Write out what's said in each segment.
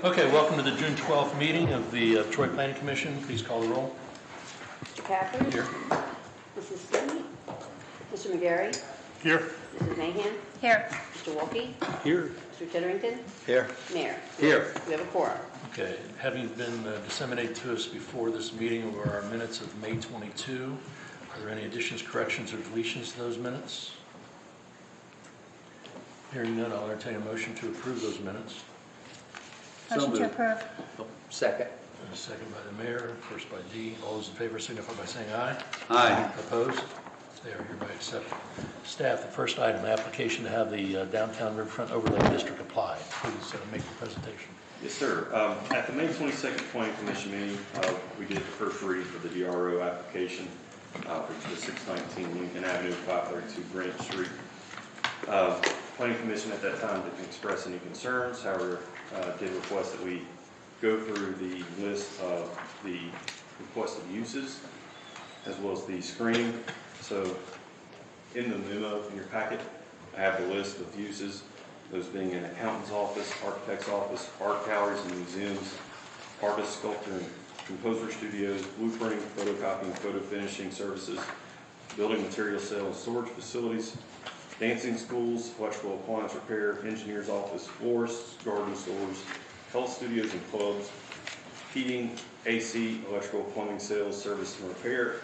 Okay, welcome to the June 12th meeting of the Troy Planning Commission. Please call the roll. Mr. Caffrey? Here. Mrs. Stewart? Mr. McGarry? Here. Mrs. Mahan? Here. Mr. Wolke? Here. Mr. Titterington? Here. Mayor? Here. We have a quorum. Okay, having been disseminated to us before this meeting were our minutes of May 22. Are there any additions, corrections, or deletions to those minutes? Hearing none, I'll entertain a motion to approve those minutes. Motion to approve. Second. And a second by the mayor, first by Dee. All those in favor signify by saying aye. Aye. Opposed? They are hereby accepted. Staff, the first item, the application to have the downtown riverfront overlay district applied. Please make the presentation. Yes, sir. At the May 22nd Planning Commission meeting, we did the first reading for the DRO application for the 619 Lincoln Avenue, 532 Grant Street. Planning Commission at that time didn't express any concerns, however, did request that we go through the list of the requested uses as well as the screening. So in the memo in your packet, I have the list of uses, those being an accountant's office, architect's office, art galleries and museums, artist, sculptor, and composer studios, blueprinting, photocopying, photo finishing services, building material sales and storage facilities, dancing schools, electrical appliance repair, engineer's office, florists, garden stores, health studios and clubs, heating, AC, electrical plumbing sales, service and repair,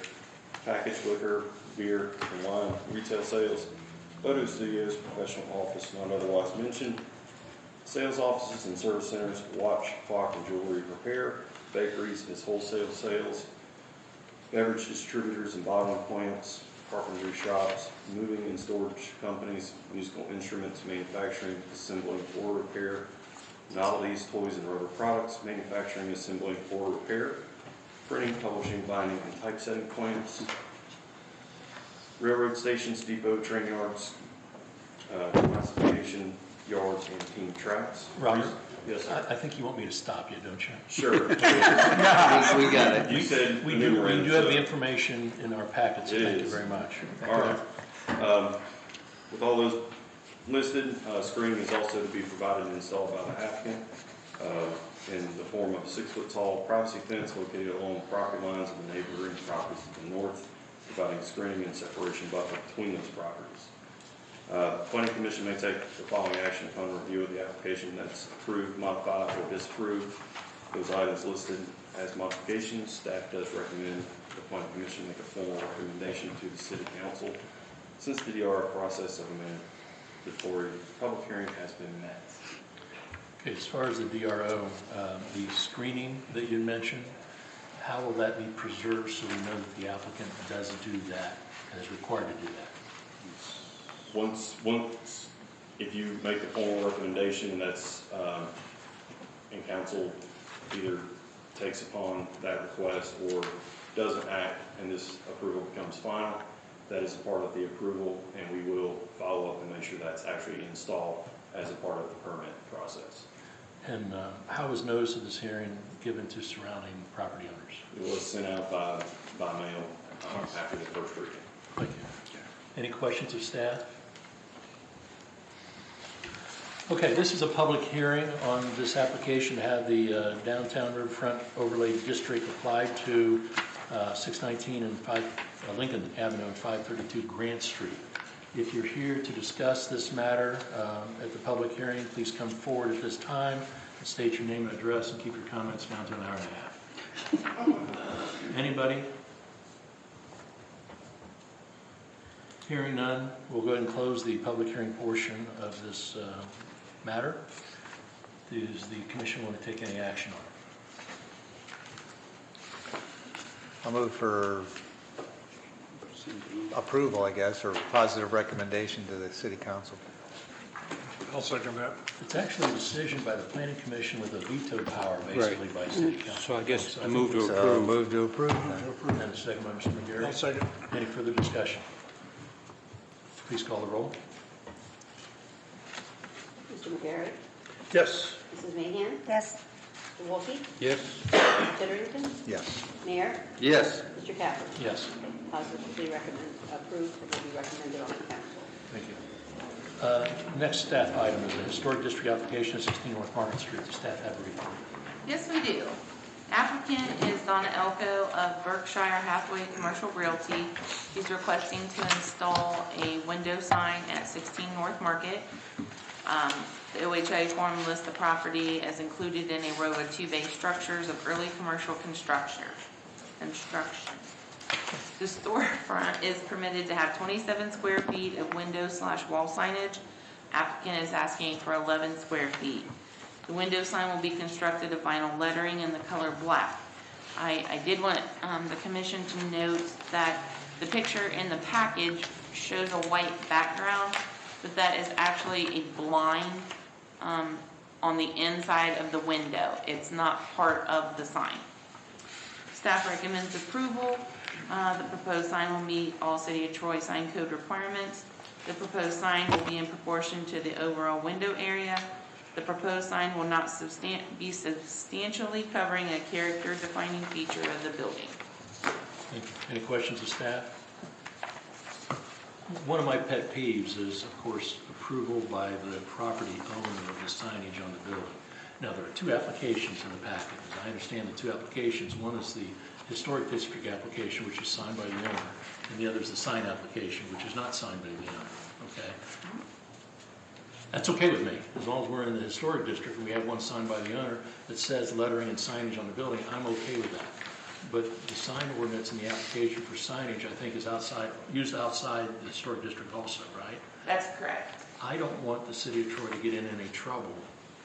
packaged liquor, beer and wine, retail sales, photo studios, professional office not otherwise mentioned, sales offices and service centers, watch, clock, and jewelry repair, bakeries as wholesale sales, beverage distributors and bottling plants, carpentry shops, moving and storage companies, musical instruments, manufacturing, assembling, or repair, novelties, toys and rubber products, manufacturing, assembling, or repair, printing, publishing, binding, and typesetting plants, railroad stations, depot, train yards, classification yards, and team tracks. Robert? Yes, sir. I think you want me to stop you, don't you? Sure. We got it. You said We do have the information in our packets. It Thank you is. very much. All right. With all those listed, screening is also to be provided and installed by the applicant in the form of a 6-foot tall privacy fence located along the property lines of the neighboring properties to the north, providing screening and separation buffer between those properties. Planning Commission may take the following action upon review of the application: that's approved, modified, or disapprove those items listed as modifications. Staff does recommend the Planning Commission make a formal recommendation to the City Council since the DRR process of mandatory public hearing has been met. Okay, as far as the DRO, the screening that you mentioned, how will that be preserved so we know that the applicant does do that and is required to do that? Once, if you make the formal recommendation, that's, and council either takes upon that request or doesn't act and this approval becomes final, that is a part of the approval, and we will follow up and make sure that's actually installed as a part of the permit process. And how was notice of this hearing given to surrounding property owners? It was sent out by mail after the first reading. Thank you. Any questions of staff? Okay, this is a public hearing on this application to have the downtown riverfront overlay district applied to 619 and Lincoln Avenue and 532 Grant Street. If you're here to discuss this matter at the public hearing, please come forward at this time and state your name and address and keep your comments down to an hour and a half. Anybody? Hearing none, we'll go ahead and close the public hearing portion of this matter. Does the commission want to take any action on it? I'll move for approval, I guess, or positive recommendation to the city council. I'll second that. It's actually a decision by the planning commission with a veto power, basically, by city council. So I guess I think move to So approve. move to approve. then. And a second by Mr. I'll McGarry. second. Any further discussion? Please call the roll. Mr. McGarry? Yes. Mrs. Mahan? Yes. Mr. Wolke? Yes. Mr. Titterington? Yes. Mayor? Yes. Mr. Caffrey? Yes. Positively approved and will be recommended on the council. Thank you. Next staff item is a historic district application of 16 North Market Street. The staff have a report. Yes, we do. Applicant is Donna Elko of Berkshire Hathaway Commercial Realty. She's requesting to install a window sign at 16 North Market. The OHI form lists the property as included in a row of two-bay structures of early commercial construction. The storefront is permitted to have 27 square feet of window/wall signage. Applicant is asking for 11 square feet. The window sign will be constructed of vinyl lettering in the color black. I did want the commission to note that the picture in the package shows a white background, but that is actually a blind on the inside of the window. It's not part of the sign. Staff recommends approval. The proposed sign will meet all City of Troy sign code requirements. The proposed sign will be in proportion to the overall window area. The proposed sign will not be substantially covering a character-defining feature of the building. Thank you. Any questions of staff? One of my pet peeves is, of course, approval by the property owner of the signage on the building. Now, there are two applications in the packet. As I understand the two applications, one is the historic district application, which is signed by the owner, and the other is the sign application, which is not signed by the owner, okay? That's okay with me, as long as we're in the historic district and we have one signed by the owner that says lettering and signage on the building, I'm okay with that. But the sign ordinance and the application for signage, I think, is used outside the historic district also, right? That's correct. I don't want the city of Troy to get in any trouble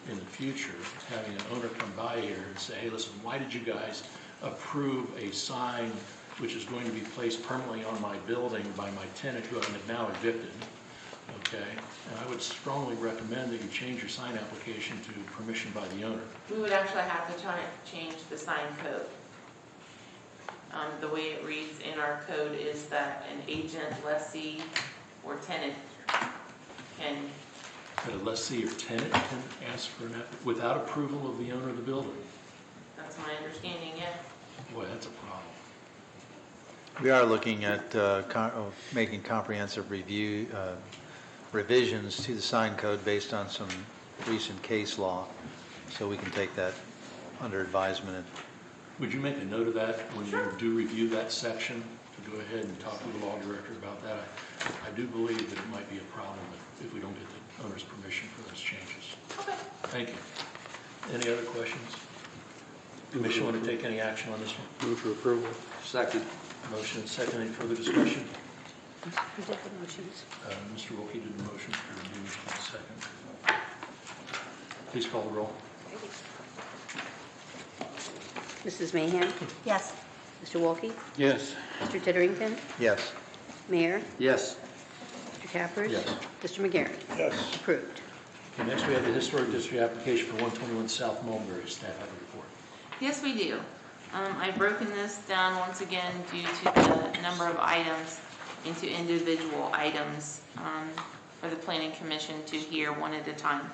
in the future, having an owner come by here and say, hey, listen, why did you guys approve a sign which is going to be placed permanently on my building by my tenant who I have now evicted? Okay, and I would strongly recommend that you change your sign application to permission by the owner. We would actually have to change the sign code. The way it reads in our code is that an agent, lessee, or tenant can. That a lessee or tenant can ask for an without approval of the owner of the building. That's my understanding, yeah. Boy, that's a problem. We are looking at making comprehensive revisions to the sign code based on some recent case law, so we can take that under advisement. Would you make a note of that when you do review that section, to go ahead and talk to the law director about that? I do believe that it might be a problem if we don't get the owner's permission for those changes. Okay. Thank you. Any other questions? Commission want to take any action on this one? Move for approval. Second. Motion and second. Any further discussion? Who did the motions? Mr. Wilkie did the motion for review in a second. Please call the roll. Mrs. Mahan? Yes. Mr. Wolke? Yes. Mr. Titterington? Yes. Mayor? Yes. Mr. Cappers? Yes. Mr. McGarry? Yes. Approved. Okay, next we have the historic district application for 121 South Mulberry. Staff have a report. Yes, we do. I've broken this down once again due to the number of items into individual items for the Planning Commission to hear one at a time.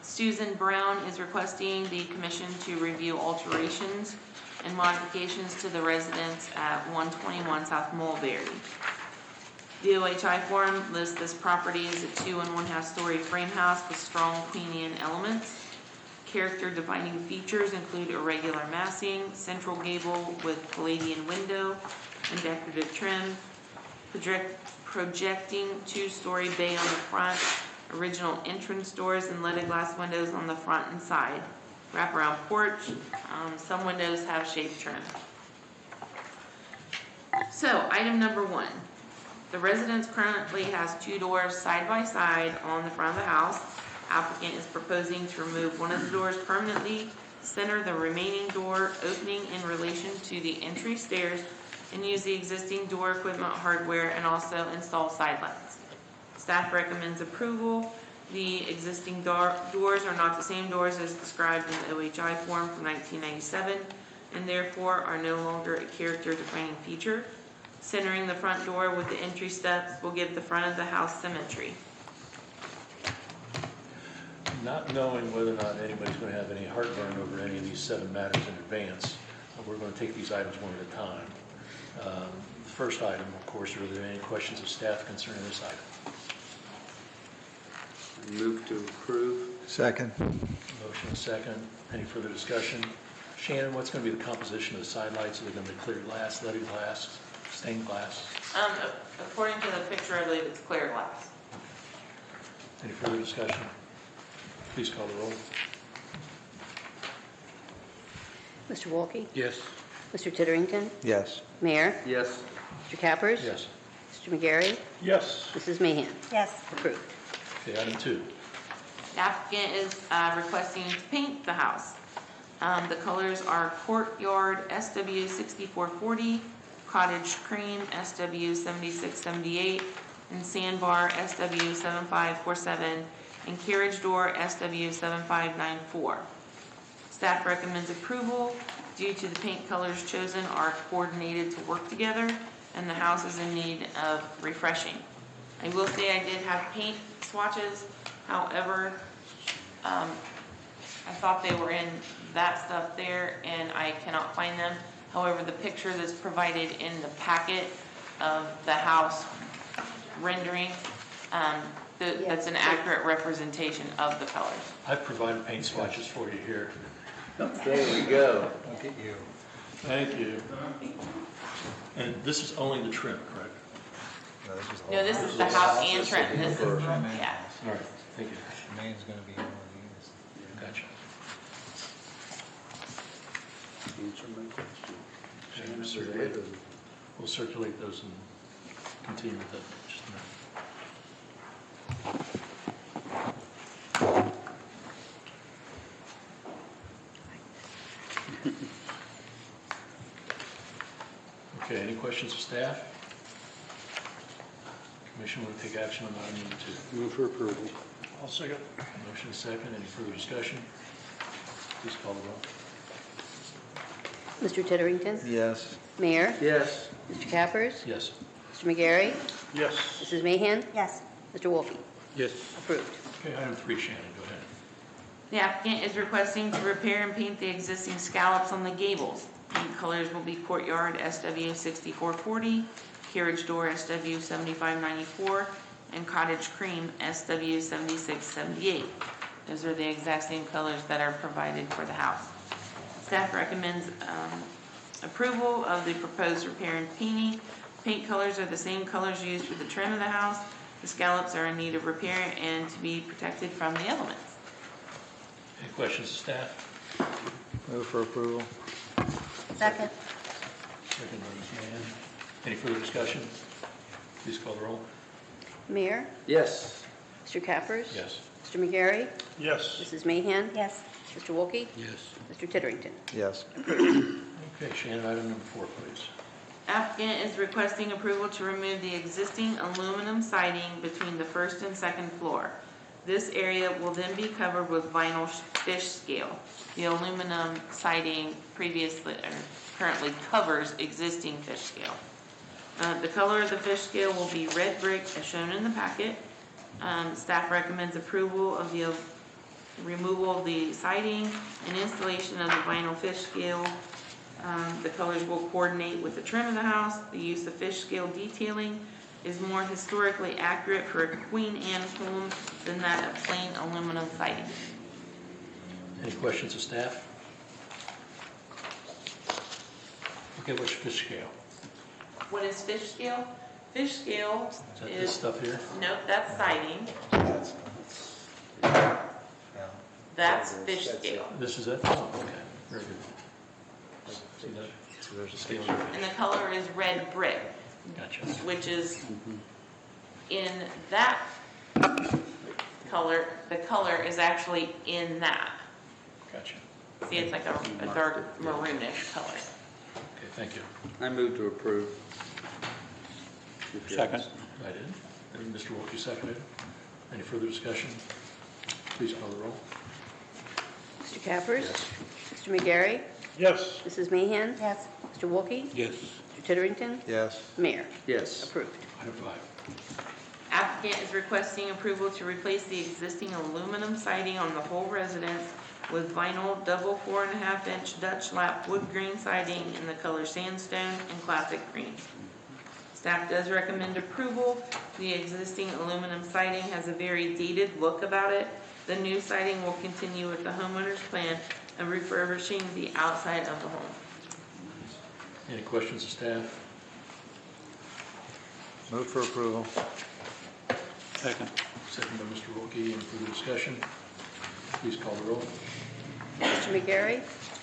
Susan Brown is requesting the commission to review alterations and modifications to the residence at 121 South Mulberry. The OHI form lists this property as a 2 1/2 story frame house with strong Queen Anne elements. Character defining features include irregular massing, central gable with Palladian window and decorative trim, projecting 2-story bay on the front, original entrance doors and leaded glass windows on the front and side, wraparound porch. Some windows have shaped trim. So, item number 1. The residence currently has 2 doors side by side on the front of the house. Applicant is proposing to remove one of the doors permanently, center the remaining door opening in relation to the entry stairs, and use the existing door equipment hardware and also install side lights. Staff recommends approval. The existing doors are not the same doors as described in the OHI form from 1997 and therefore are no longer a character-defining feature. Centering the front door with the entry steps will give the front of the house symmetry. Not knowing whether or not anybody's going to have any heartburn over any of these 7 matters in advance, we're going to take these items one at a time. The first item, of course, are there any questions of staff concerning this item? Move to approve. Second. Motion and second. Any further discussion? Shannon, what's going to be the composition of the side lights? Are they going to be clear glass, leaded glass, stained glass? According to the picture, I believe it's clear glass. Any further discussion? Please call the roll. Mr. Wolke? Yes. Mr. Titterington? Yes. Mayor? Yes. Mr. Cappers? Yes. Mr. McGarry? Yes. Mrs. Mahan? Yes. Approved. Okay, item 2. The applicant is requesting to paint the house. The colors are Courtyard SW 6440, Cottage Cream SW 7678, and Sandbar SW 7547, and Carriage Door SW 7594. Staff recommends approval due to the paint colors chosen are coordinated to work together, and the house is in need of refreshing. I will say I did have paint swatches, however, I thought they were in that stuff there, and I cannot find them. However, the picture that's provided in the packet of the house rendering, that's an accurate representation of the colors. I've provided paint swatches for you here. There we go. Look at you. Thank you. And this is only the trim, correct? No, this is the house and trim. This is, yeah. All right, thank you. Main's gonna be one of these. Gotcha. Answer my question. Okay, we'll circulate those and continue with that just a minute. Okay, any questions of staff? Commission will take action on item number 2. Move for approval. I'll second. Motion is second. Any further discussion? Please call the roll. Mr. Titterington? Yes. Mayor? Yes. Mr. Cappers? Yes. Mr. McGarry? Yes. Mrs. Mahan? Yes. Mr. Wolke? Yes. Approved. Okay, item 3, Shannon, go ahead. The applicant is requesting to repair and paint the existing scallops on the gables. Paint colors will be Courtyard SW 6440, Carriage Door SW 7594, and Cottage Cream SW 7678. Those are the exact same colors that are provided for the house. Staff recommends approval of the proposed repair and painting. Paint colors are the same colors used for the trim of the house. The scallops are in need of repair and to be protected from the elements. Any questions of staff? Move for approval. Second. Second by Ms. Mahan. Any further discussion? Please call the roll. Mayor? Yes. Mr. Cappers? Yes. Mr. McGarry? Yes. Mrs. Mahan? Yes. Mr. Wolke? Yes. Mr. Titterington? Yes. Okay, Shannon, item number 4, please. Applicant is requesting approval to remove the existing aluminum siding between the first and second floor. This area will then be covered with vinyl fish scale. The aluminum siding previously, or currently covers existing fish scale. The color of the fish scale will be red brick as shown in the packet. Staff recommends approval of the removal of the siding and installation of the vinyl fish scale. The colors will coordinate with the trim of the house. The use of fish scale detailing is more historically accurate for a Queen Anne home than that of plain aluminum siding. Any questions of staff? Okay, what's your fish scale? What is fish scale? Fish scale Is that this is, stuff here? nope, that's siding. Yeah. That's fish scale. This is it? Oh, okay, very good. See that? So there's a scale. And the color is red brick, Gotcha. which is in that color, the color is actually in that. Gotcha. See, it's like a dark maroonish color. Okay, thank you. I move to approve. Second. I did. And Mr. Wolke seconded. Any further discussion? Please call the roll. Mr. Cappers? Yes. Mr. McGarry? Yes. Mrs. Mahan? Yes. Mr. Wolke? Yes. Mr. Titterington? Yes. Mayor? Yes. Approved. Item 5. Applicant is requesting approval to replace the existing aluminum siding on the whole residence with vinyl double 4.5-inch Dutch lap wood grain siding in the color sandstone and classic green. Staff does recommend approval. The existing aluminum siding has a very dated look about it. The new siding will continue with the homeowner's plan of refurbishing the outside of the home. Any questions of staff? Move for approval. Second. Second by Mr. Wolke. Any further discussion? Please call the roll. Mr. McGarry.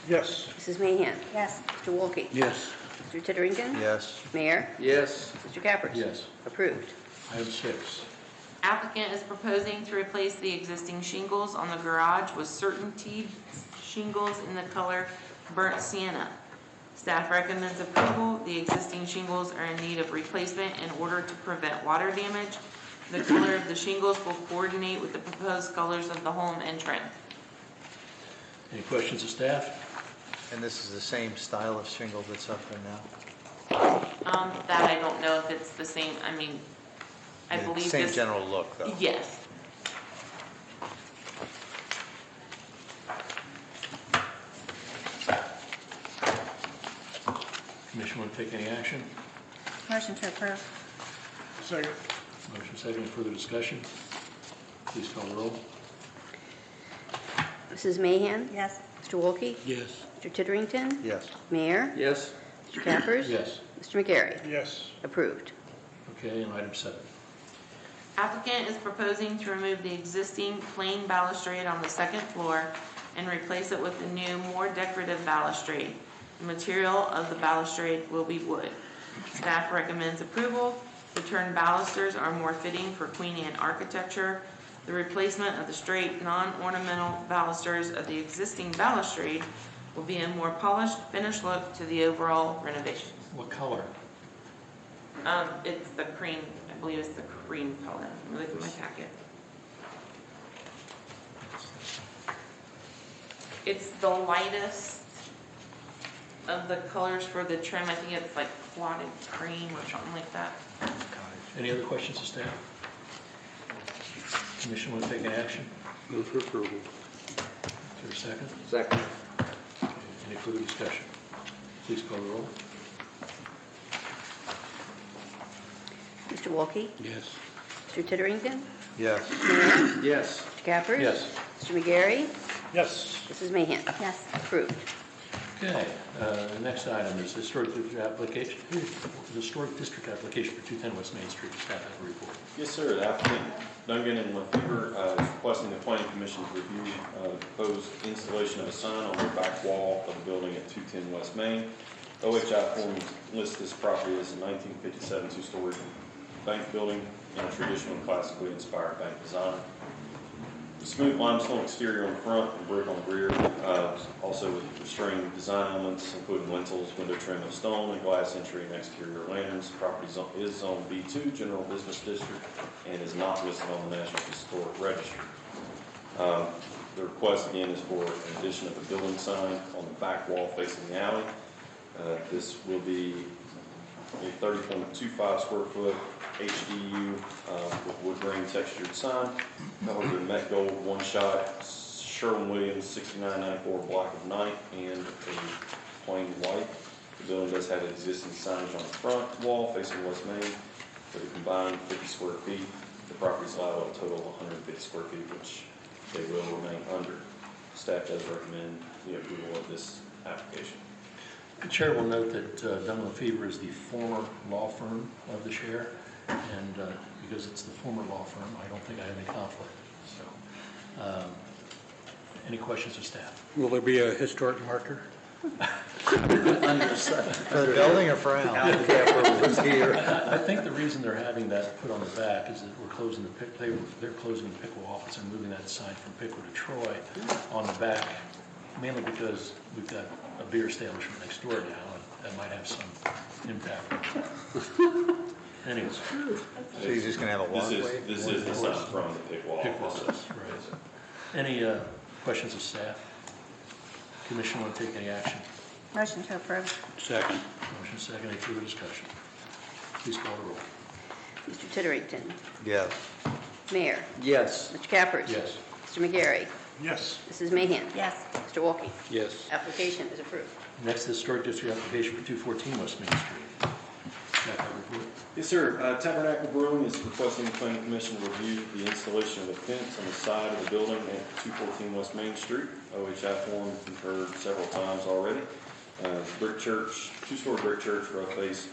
Yes. Mrs. Mahan. Yes. Mr. Wolke. Yes. Mr. Titterington. Yes. Mayor. Yes. Mr. Cappers. Yes. Approved. Item 6. Applicant is proposing to replace the existing shingles on the garage with CertainTeed shingles in the color burnt sienna. Staff recommends approval. The existing shingles are in need of replacement in order to prevent water damage. The color of the shingles will coordinate with the proposed colors of the home and trim. Any questions of staff? And this is the same style of shingle that's up there now? That I don't know if it's the same, I mean, I Yeah, believe Same this. general look, though? Yes. Commission want to take any action? Motion to approve. Second. Motion second. Any further discussion? Please call the roll. Mrs. Mahan. Yes. Mr. Wolke. Yes. Mr. Titterington. Yes. Mayor. Yes. Mr. Cappers. Yes. Mr. McGarry. Yes. Approved. Okay, and item 7. Applicant is proposing to remove the existing plain balustrade on the second floor and replace it with a new, more decorative balustrade. The material of the balustrade will be wood. Staff recommends approval. The turned balusters are more fitting for Queen Anne architecture. The replacement of the straight, non-ornamental balusters of the existing balustrade will be a more polished, finished look to the overall renovation. What color? It's the cream, I believe it's the cream color. Let me look at my packet. It's the lightest of the colors for the trim. I think it's like clotted cream or something like that. Any other questions of staff? Commission want to take any action? Move for approval. Is there a second? Second. Okay, any further discussion? Please call the roll. Mr. Wolke. Yes. Mr. Titterington. Yes. Mayor. Yes. Mr. Cappers. Yes. Mr. McGarry. Yes. Mrs. Mahan. Yes. Approved. Okay, the next item is historic district application, historic district application for 210 West Main Street. Staff have a report. Yes, sir. The applicant Duncan and Lefevre is requesting the planning commission to review the proposed installation of a sign on the back wall of the building at 210 West Main. OHI form lists this property as a 1957 two-story bank building in a traditional classically inspired bank design. Smooth limestone exterior on the front and brick on the rear, also with restraining design elements including lintels, window trim of stone, and glass entry and exterior lanterns. The property is zone B2, General Business District, and is not listed on the National Historic Register. The request again is for an addition of a building sign on the back wall facing the alley. This will be a 30.25 square foot HDU with wood grain textured sign. Colors are Met Gold One Shot, Sherwin-Williams 6994 Black of Night, and a plain white. The building does have existing signage on the front wall facing West Main with a combined 50 square feet. The property is allowed a total of 150 square feet, which they will remain under. Staff does recommend the approval of this application. The chair will note that Dunn Lefevre is the former law firm of the chair, and because it's the former law firm, I don't think I have any conflict. So, any questions of staff? Will there be a historic marker? For the building or for Al? I think the reason they're having that put on the back is that we're closing they're closing the Pickwa office and moving that sign from Pickwa to Troy on the back, mainly because we've got a beer establishment next door now, and that might have some impact. Anyways, So you're just going to have a walkway? This is the sign from the Pickwa Pickwa office. office, right. Any questions of staff? Commission want to take any action? Motion to approve. Second. Motion second, any further discussion? Please call the roll. Mr. Titterington. Yes. Mayor. Yes. Mr. Cappers. Yes. Mr. McGarry. Yes. Mrs. Mahan. Yes. Mr. Wolke. Yes. Application is approved. Next, the historic district application for 214 West Main Street. Staff have a report. Yes, sir. Tabernacle Brewing is requesting the planning commission review the installation of a fence on the side of the building at 214 West Main Street. OHI form concurred several times already. Brick church, two-story brick church, rough face,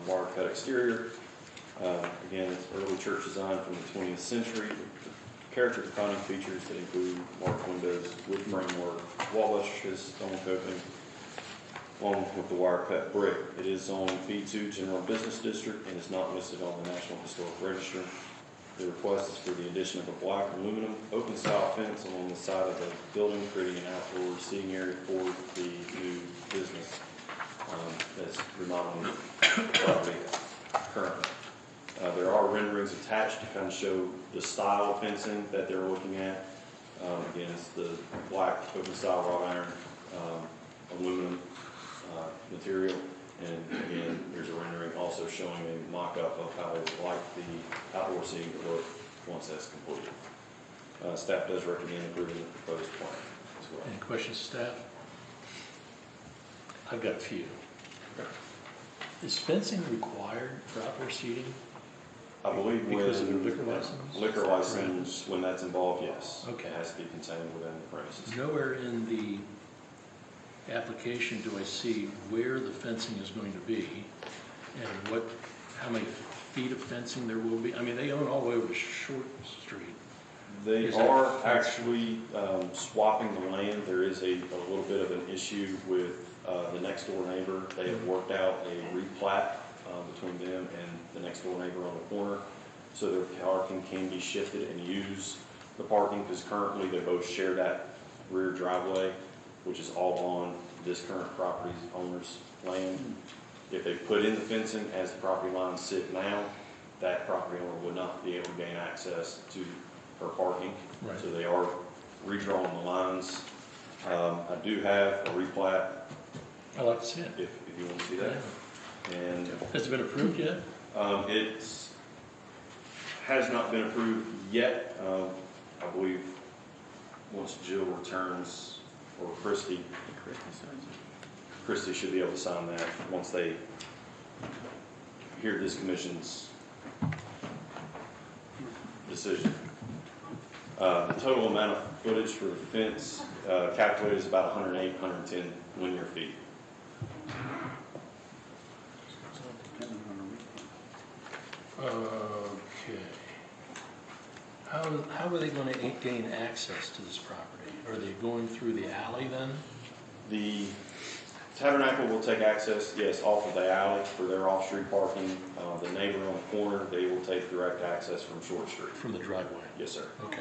wire cut exterior. Again, it's early church design from the 20th century. Character defining features that include marked windows, wood framework, wall buttresses, stone coping, along with the wire cut brick. It is zoned B2 General Business District and is not listed on the National Historic Register. The request is for the addition of a black aluminum open style fence along the side of the building, creating an outdoor seating area for the new business that's remodeling the property currently. There are renderings attached to kind of show the style of fencing that they're looking at. Again, it's the black open style wrought iron aluminum material, and again, there's a rendering also showing a mock-up of how they would like the outdoor seating to look once that's completed. Staff does recommend approving the proposed plan as well. Any questions, staff? I've got a few. Is fencing required for outdoor seating? I believe Because of when the liquor license? liquor license, when that's involved, yes. Okay. It has to be contained within the premises. Nowhere in the application do I see where the fencing is going to be and how many feet of fencing there will be. I mean, they own all the way over to Short Street. They Is that- are actually swapping the land. There is a little bit of an issue with the next door neighbor. They have worked out a replat between them and the next door neighbor on the corner, so their parking can be shifted and use the parking, because currently they both share that rear driveway, which is all on this current property owner's land. If they put in the fencing as the property lines sit now, that property owner would not be able to gain access to her parking. Right. So they are redrawing the lines. I do have a replat I'd like to see it. if you want to see that. And Has it been approved yet? it has not been approved yet. I believe once Jill returns, or Christie should be able to sign that once they hear this commission's decision. The total amount of footage for the fence calculated is about 108, 110 linear feet. Okay. How are they going to gain access to this property? Are they going through the alley then? The Tabernacle will take access, yes, off of the alley for their off-street parking. The neighbor on the corner, they will take direct access from Short Street. From the driveway? Yes, sir. Okay.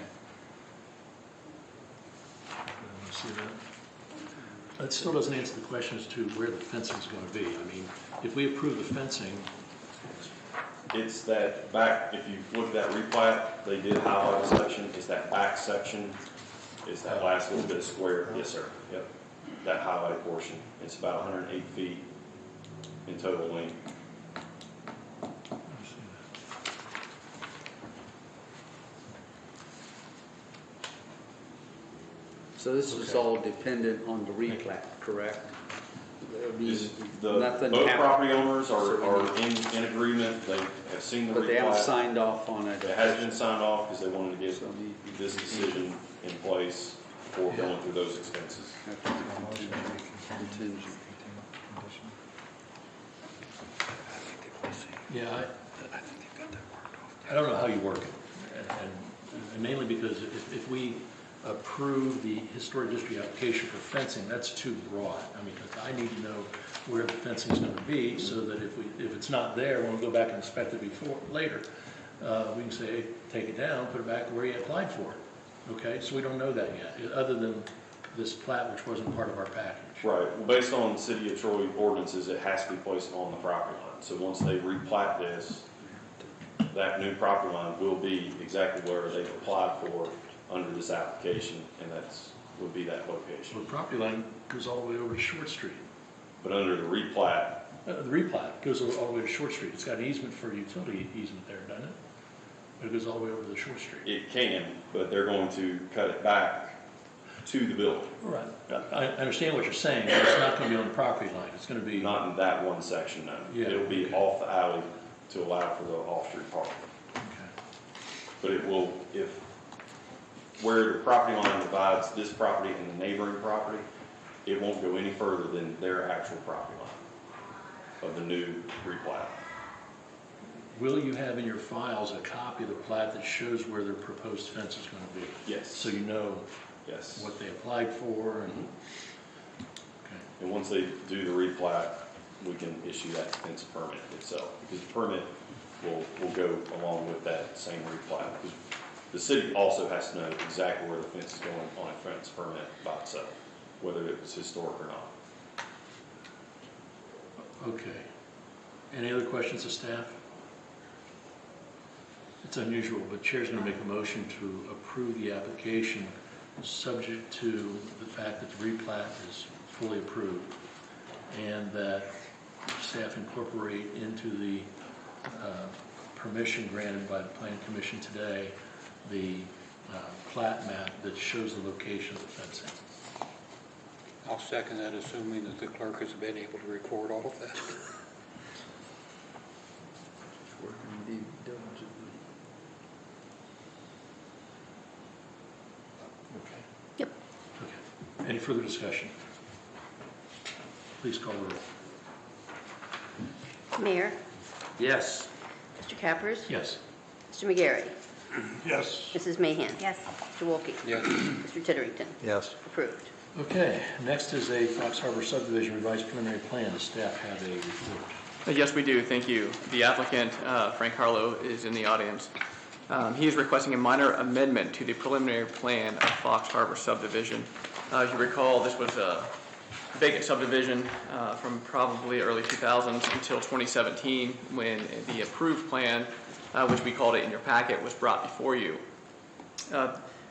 Want to see that? That still doesn't answer the question as to where the fencing is going to be. I mean, if we approve the fencing, It's that back, if you look at that replat, they did highlight a section, it's that back section, it's that last little bit of square. Yes, sir. Yep. That highlighted portion. It's about 108 feet in total length. So this is Okay. all dependent on the replat, correct? I mean, Both nothing happened, property owners are in agreement. They have seen the replat. but they haven't signed off on it. It has been signed off because they wanted to get So we- this decision in place before going through those expenses. Contingent. yeah, I don't know how you work it. And mainly because if we approve the historic district application for fencing, that's too broad. I mean, I need to know where the fencing is going to be so that if it's not there, when we go back and inspect it later, we can say, hey, take it down, put it back where you applied for it. Okay, so we don't know that yet, other than this plat, which wasn't part of our package. Right. Well, based on the City of Troy ordinances, it has to be placed on the property line. So once they replat this, that new property line will be exactly where they've applied for under this application, and would be that So location. the property line goes all the way over to Short Street. But under the replat, The replat goes all the way to Short Street. It's got an easement for utility easement there, doesn't it? But it goes all the way over to the Short Street. it can, but they're going to cut it back to the building, Right. I understand what you're saying, but it's not going to be on the property line. It's going to be, not in that one section, no. Yeah, It'll be okay. off the alley to allow for the off-street parking. Okay. But it will, if, where the property line divides this property and the neighboring property, it won't go any further than their actual property line of the new replat. Will you have in your files a copy of the plat that shows where their proposed fence is going to be? Yes. So you know Yes. what they applied for and, okay. And once they do the replat, we can issue that fence permit itself, because the permit will go along with that same replat. Because the city also has to know exactly where the fence is going on a fence permit by itself, whether it was historic or not. Okay. Any other questions of staff? It's unusual, but Chair's going to make a motion to approve the application subject to the fact that the replat is fully approved and that staff incorporate into the permission granted by the Planning Commission today the plat map that shows the location of the fencing. I'll second that, assuming that the clerk has been able to record all of that. Okay. Yep. Okay. Any further discussion? Please call the roll. Mayor, Yes. Mr. Cappers, Yes. Mr. McGarry, Yes. Mrs. Mahan, Yes. Mr. Wolke, Yes. Mr. Titterington. Yes. Approved. Okay, next is a Fox Harbor subdivision revised preliminary plan. Does staff have a report? Yes, we do. Thank you. The applicant, Frank Harlow, is in the audience. He is requesting a minor amendment to the preliminary plan of Fox Harbor subdivision. As you recall, this was a vacant subdivision from probably early 2000s until 2017 when the approved plan, which we called it in your packet, was brought before you.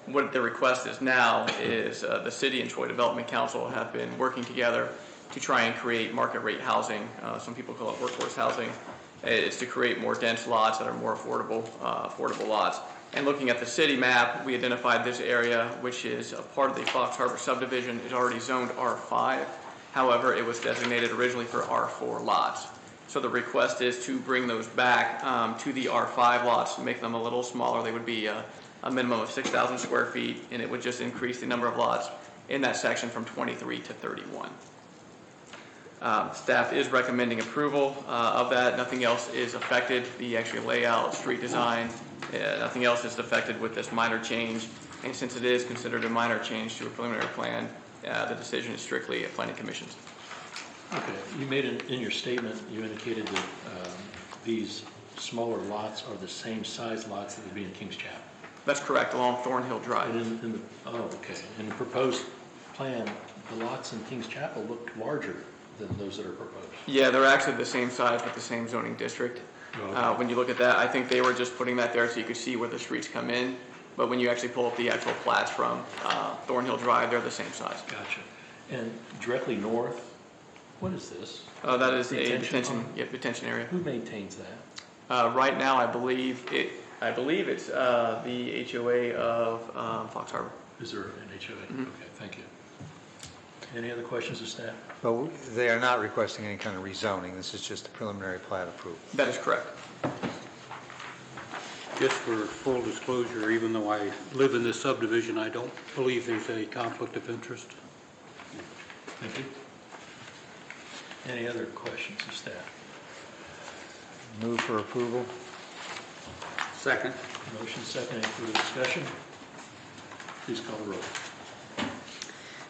What the request is now is the city and Troy Development Council have been working together to try and create market rate housing. Some people call it workforce housing. It's to create more dense lots that are more affordable lots. And looking at the city map, we identified this area, which is a part of the Fox Harbor subdivision, is already zoned R5. However, it was designated originally for R4 lots. So the request is to bring those back to the R5 lots, make them a little smaller. They would be a minimum of 6,000 square feet, and it would just increase the number of lots in that section from 23 to 31. Staff is recommending approval of that. Nothing else is affected. The actual layout, street design, nothing else is affected with this minor change. And since it is considered a minor change to a preliminary plan, the decision is strictly a planning commission's. Okay, you made in your statement, you indicated that these smaller lots are the same size lots that would be in Kings Chapel. That's correct, along Thornhill Drive. And okay. In the proposed plan, the lots in Kings Chapel look larger than those that are proposed. Yeah, they're actually the same size with the same zoning district. Okay. When you look at that, I think they were just putting that there so you could see where the streets come in. But when you actually pull up the actual plats from Thornhill Drive, they're the same size. Gotcha. And directly north, what is this? That is a Detention detention area. Who maintains that? Right now, I believe it's the HOA of Fox Harbor. Is there an HOA? Okay, thank you. Any other questions of staff? But they are not requesting any kind of rezoning. This is just a preliminary plat approval. That is correct. Just for full disclosure, even though I live in this subdivision, I don't believe there's any conflict of interest. Thank you. Any other questions of staff? Move for approval? Second. Motion second, any further discussion? Please call the roll.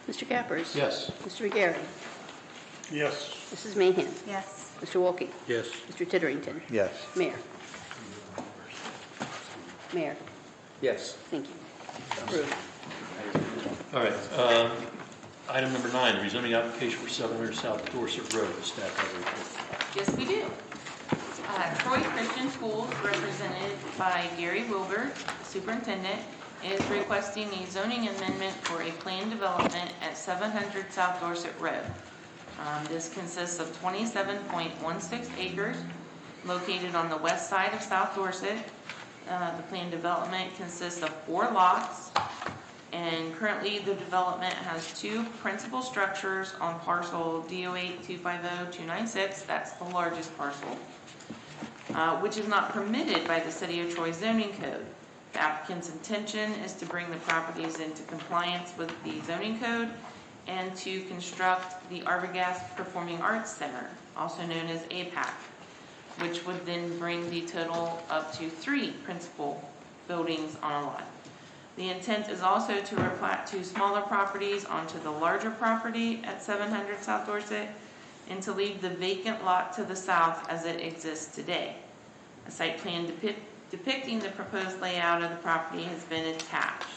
Mr. Cappers. Yes. Mr. McGarry, Yes. Mrs. Mahan, Yes. Mr. Wolke, Yes. Mr. Titterington. Yes. Mayor. Mayor, Yes. thank you. Approved. All right, item number 9, rezoning application for 700 South Dorset Road. Does staff have a report? Yes, we do. Troy Christian Schools, represented by Gary Wilbur, superintendent, is requesting a zoning amendment for a planned development at 700 South Dorset Road. This consists of 27.16 acres located on the west side of South Dorset. The planned development consists of 4 lots, and currently the development has 2 principal structures on parcel D08250296. That's the largest parcel. which is not permitted by the City of Troy zoning code. The applicant's intention is to bring the properties into compliance with the zoning code and to construct the Arbogast Performing Arts Center, also known as APAC, which would then bring the total up to 3 principal buildings on a lot. The intent is also to replat 2 smaller properties onto the larger property at 700 South Dorset and to leave the vacant lot to the south as it exists today. A site plan depicting the proposed layout of the property has been attached.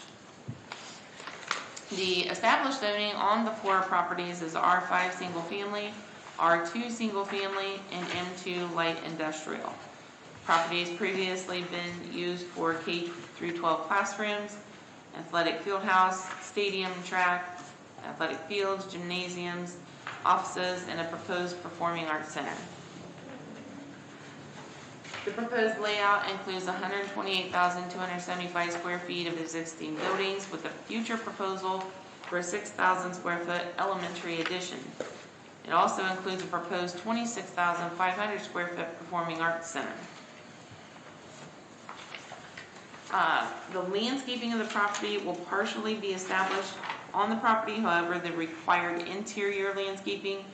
The established zoning on the 4 properties is R5 single family, R2 single family, and M2 light industrial. Property has previously been used for K through 12 classrooms, athletic field house, stadium, track, athletic fields, gymnasiums, offices, and a proposed performing arts center. The proposed layout includes 128,275 square feet of existing buildings with a future proposal for a 6,000 square foot elementary addition. It also includes a proposed 26,500 square foot performing arts center. The landscaping of the property will partially be established on the property. However, the required interior landscaping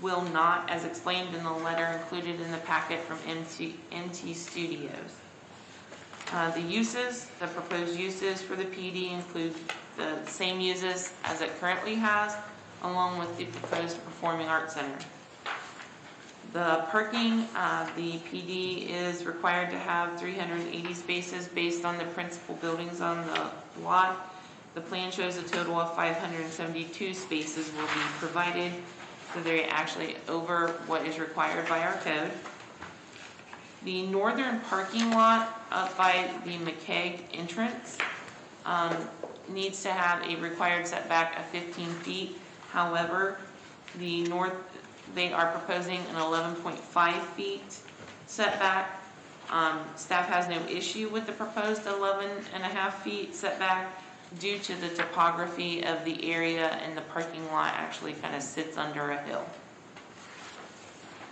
will not, as explained in the letter included in the packet from MT Studios. The proposed uses for the PD include the same uses as it currently has, along with the proposed performing arts center. The parking, the PD is required to have 380 spaces based on the principal buildings on the lot. The plan shows a total of 572 spaces will be provided, so they're actually over what is required by our code. The northern parking lot up by the McKeag entrance needs to have a required setback of 15 feet. However, they are proposing an 11.5 feet setback. Staff has no issue with the proposed 11.5 feet setback due to the topography of the area, and the parking lot actually kind of sits under a hill.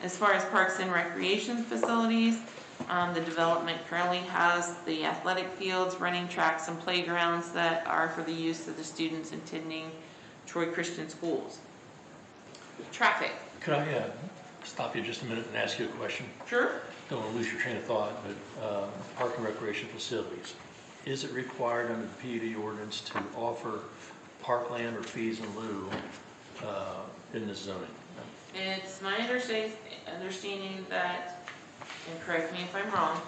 As far as parks and recreation facilities, the development currently has the athletic fields, running tracks, and playgrounds that are for the use of the students attending Troy Christian schools. Traffic. Could I stop you just a minute and ask you a question? Sure. Don't want to lose your train of thought, but park and recreation facilities. Is it required under the PUD ordinance to offer parkland or fees in lieu in this zoning? It's my understanding that, and correct me if I'm wrong,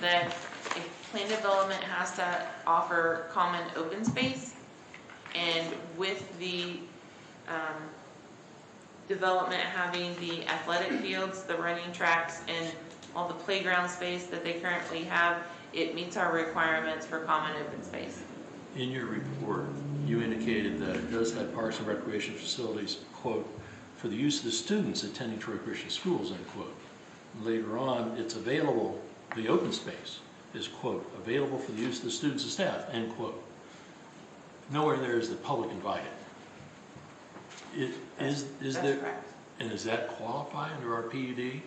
that if plan development has to offer common open space, and with the development having the athletic fields, the running tracks, and all the playground space that they currently have, it meets our requirements for common open space. In your report, you indicated that it does have parks and recreation facilities, quote, for the use of the students attending Troy Christian schools, end quote. Later on, it's available, the open space is, quote, available for the use of the students and staff, end quote. Nowhere there is the public invited. Is there, correct. and does that qualify under our PUD,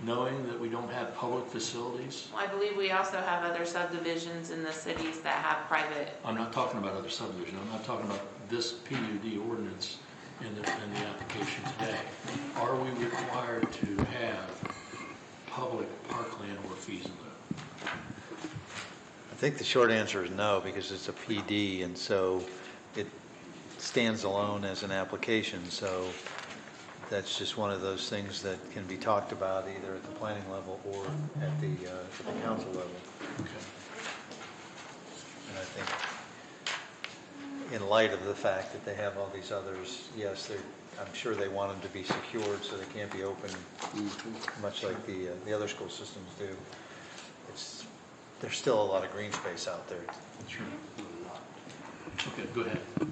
knowing that we don't have public facilities? I believe we also have other subdivisions in the cities that have private. I'm not talking about other subdivisions. I'm not talking about this PUD ordinance in the application today. Are we required to have public parkland or fees in lieu? I think the short answer is no, because it's a PD, and so it stands alone as an application. So that's just one of those things that can be talked about either at the planning level or at the council level. Okay. And I think in light of the fact that they have all these others, yes, I'm sure they want them to be secured so they can't be open, much like the other school systems do. There's still a lot of green space out there. Sure. Okay, go ahead. Okay.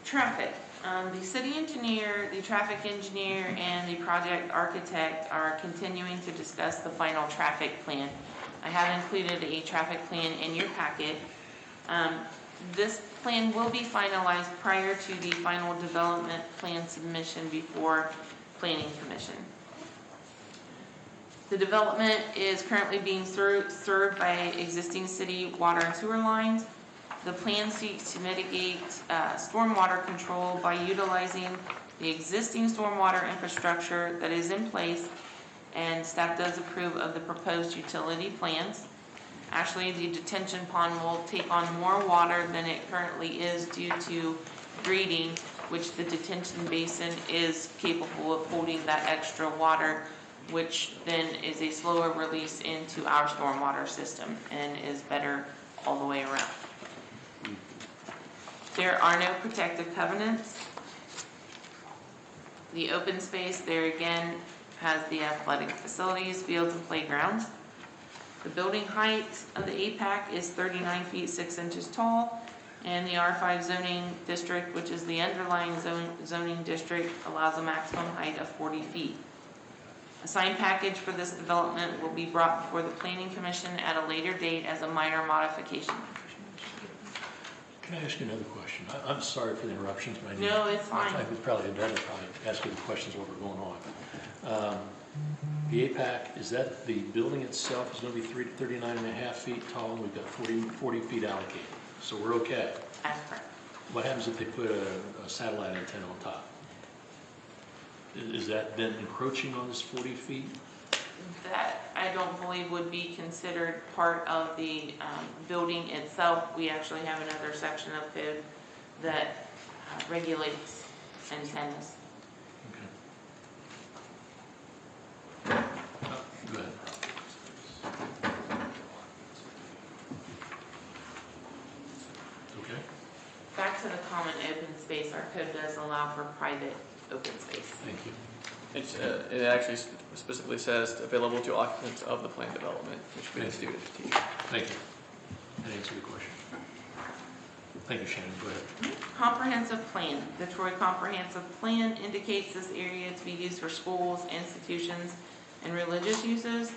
Traffic. The city engineer, the traffic engineer, and the project architect are continuing to discuss the final traffic plan. I have included a traffic plan in your packet. This plan will be finalized prior to the final development plan submission before Planning Commission. The development is currently being served by existing city water and sewer lines. The plan seeks to mitigate stormwater control by utilizing the existing stormwater infrastructure that is in place, and staff does approve of the proposed utility plans. Actually, the detention pond will take on more water than it currently is due to grading, which the detention basin is capable of holding that extra water, which then is a slower release into our stormwater system and is better all the way around. There are no protective covenants. The open space there again has the athletic facilities, fields, and playgrounds. The building height of the APAC is 39 feet 6 inches tall, and the R5 zoning district, which is the underlying zoning district, allows a maximum height of 40 feet. A sign package for this development will be brought before the Planning Commission at a later date as a minor modification. Can I ask you another question? I'm sorry for the interruptions, but I need. No, it's fine. I would probably better ask you the questions while we're going on. The APAC, is that the building itself is going to be 39 and a half feet tall, and we've got 40 feet allocated, so we're okay. That's correct. What happens if they put a satellite antenna on top? Is that then encroaching on this 40 feet? That I don't believe would be considered part of the building itself. We actually have another section of code that regulates antennas. Okay. Go ahead. Okay. Back to the common open space, our code does allow for private open space. Thank you. It actually specifically says available to occupants of the planned development, which would be the student teacher. Thank you. That answered the question. Thank you, Shannon. Go ahead. Comprehensive plan. The Troy Comprehensive Plan indicates this area to be used for schools, institutions, and religious uses,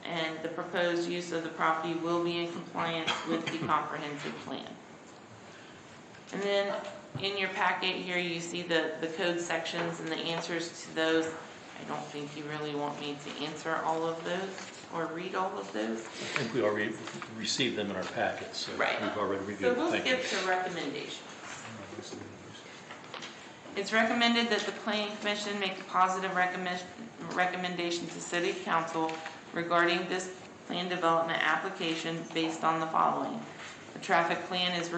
and the proposed use of the property will be in compliance with the comprehensive plan. And then in your packet here, you see the code sections and the answers to those. I don't think you really want me to answer all of those or read all of those. I think we already received them in our packets, so Right. we've already reviewed So them. we'll Thank you. skip to recommendations. It's recommended that the Planning Commission make a positive recommendation to City Council regarding this plan development application based on the following. The traffic plan is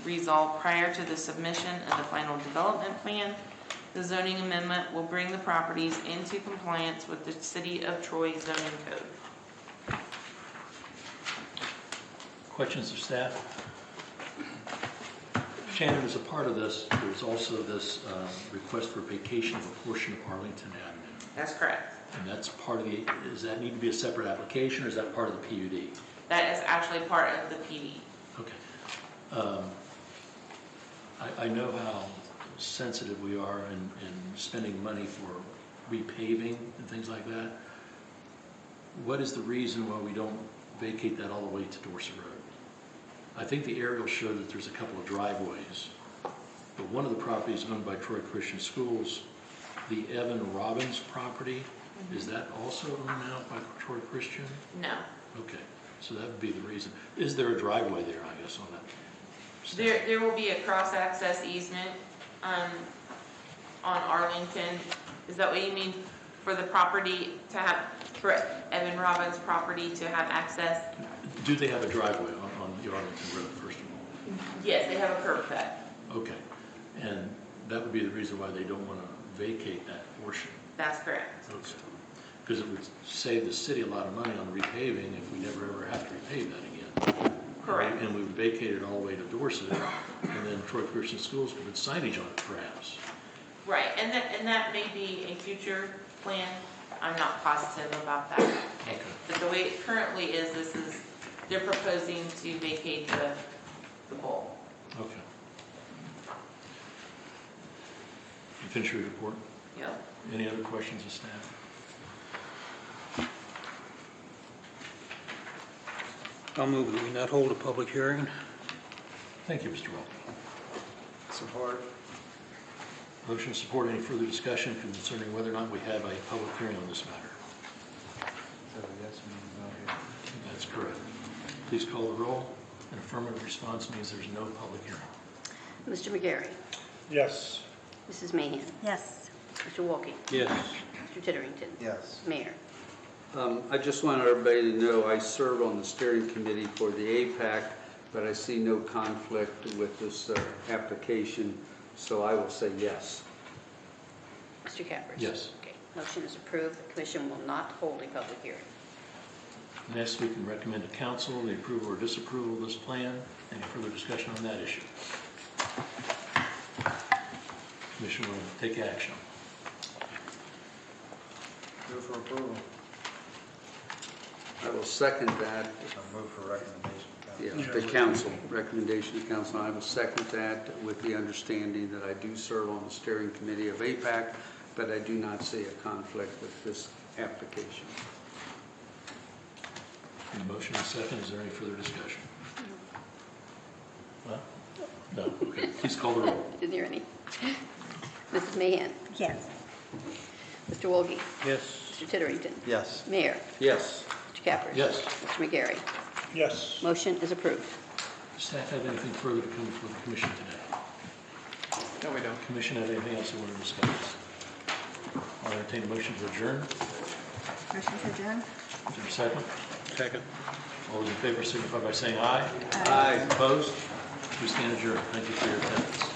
resolved prior to the submission of the final development plan. The zoning amendment will bring the properties into compliance with the City of Troy zoning code. Questions of staff? Shannon, as a part of this, there's also this request for vacation of a portion of Arlington Avenue. That's correct. And that's part of the, does that need to be a separate application, or is that part of the PUD? That is actually part of the PD. Okay. I know how sensitive we are in spending money for repaving and things like that. What is the reason why we don't vacate that all the way to Dorset Road? I think the aerial showed that there's a couple of driveways, but one of the properties owned by Troy Christian Schools, the Evan Robbins property, is that also owned now by Troy Christian? No. Okay, so that would be the reason. Is there a driveway there, I guess, on that? There will be a cross-access easement on Arlington. Is that what you mean for the property to have, for Evan Robbins' property to have access? Do they have a driveway on the Arlington Road, first of all? Yes, they have a curb cut. Okay, and that would be the reason why they don't want to vacate that portion? That's correct. Okay. Because it would save the city a lot of money on repaving if we never ever have to repave that again. Correct. And we would vacate it all the way to Dorset, and then Troy Christian Schools could put signage on it perhaps. Right, and that may be a future plan. I'm not positive about that. Okay. But the way it currently is, they're proposing to vacate the bowl. Okay. You finish your report? Yep. Any other questions of staff? I'll move that we not hold a public hearing. Thank you, Mr. Welke. Support. Motion to support. Any further discussion concerning whether or not we have a public hearing on this matter? That's correct. Please call the roll. An affirmative response means there's no public hearing. Mr. McGarry. Yes. Mrs. Mahan. Yes. Mr. Wolke. Yes. Mr. Titterington. Yes. Mayor. I just want everybody to know I serve on the steering committee for the APAC, but I see no conflict with this application, so I will say yes. Mr. Cappers. Yes. Okay, motion is approved. The commission will not hold a public hearing. Next, we can recommend to council the approval or disapproval of this plan. Any further discussion on that issue? Commission will take action. Move for approval. I will second that. So move for recommendation. Yeah, the council, recommendation to council. I will second that with the understanding that I do serve on the steering committee of APAC, but I do not see a conflict with this application. The motion is second. Is there any further discussion? Well, no. Okay. Please call the roll. Didn't hear any. Mrs. Mahan. Yes. Mr. Wolke. Yes. Mr. Titterington. Yes. Mayor. Yes. Mr. Cappers. Yes. Mr. McGarry. Yes. Motion is approved. Does staff have anything further to come before the commission today? No, we don't. Commission have anything else they want to discuss? I'll entertain a motion to adjourn. Motion to adjourn? Is there a second? Second. All those in favor signify by saying aye. Aye. Opposed? We stand adjourned. Thank you for your attendance.